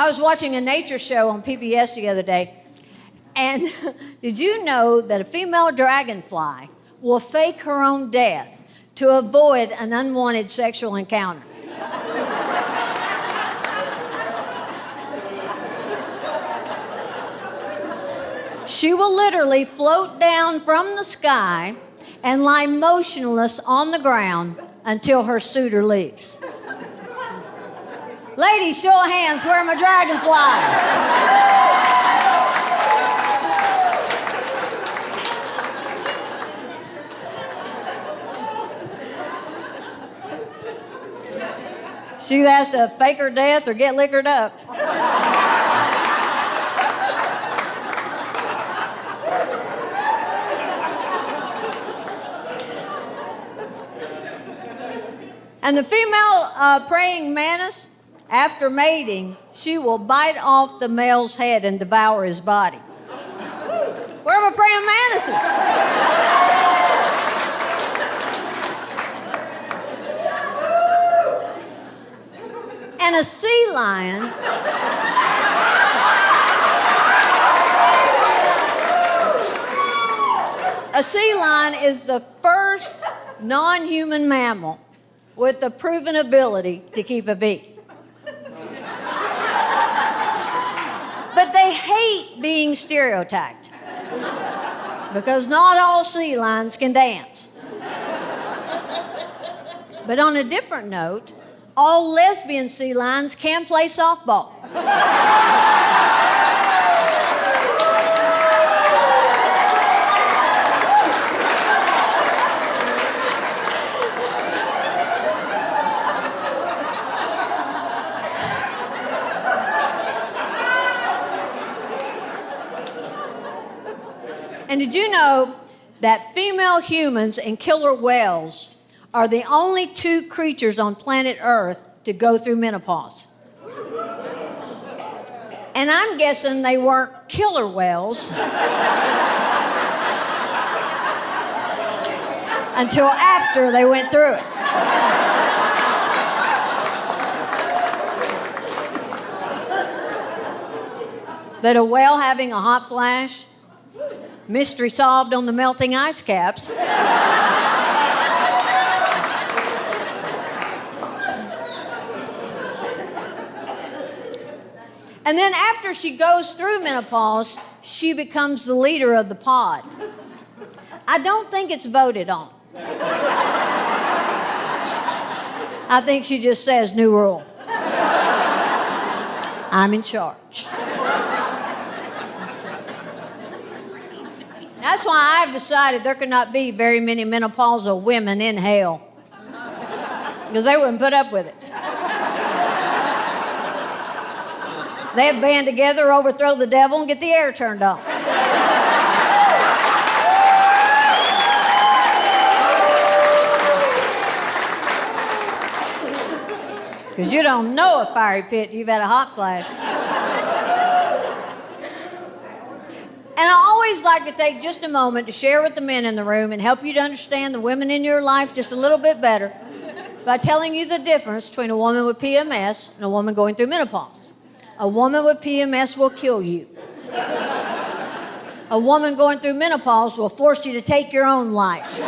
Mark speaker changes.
Speaker 1: I was watching a nature show on PBS the other day, and did you know that a female dragonfly will fake her own death to avoid an unwanted sexual encounter? She will literally float down from the sky and lie motionless on the ground until her suitor leaves. Ladies, show of hands, where are my dragonflies? She has to fake her death or get liquored up. And the female praying mantis, after mating, she will bite off the male's head and devour his body. Where are my praying mantises? And a sea lion is the first non-human mammal with the proven ability to keep a beat. But they hate being stereotyped because not all sea lions can dance. But on a different note, all lesbian sea lions can play softball. And did you know that female humans and killer whales are the only two creatures on planet Earth to go through menopause? And I'm guessing they weren't killer whales until after they went through it. But a whale having a hot flash? Mystery solved on the melting ice caps. And then after she goes through menopause, she becomes the leader of the pod. I don't think it's voted on. I think she just says, new rule. I'm in charge. That's why I've decided there could not be very many menopausal women in hell, because they wouldn't put up with it. They'd band together, overthrow the devil, and get the air turned on. Because you don't know a fiery pit, you've had a hot flash. And I always like to take just a moment to share with the men in the room and help you to understand the women in your life just a little bit better by telling you the difference between a woman with PMS and a woman going through menopause. A woman with PMS will kill you. A woman going through menopause will force you to take your own life.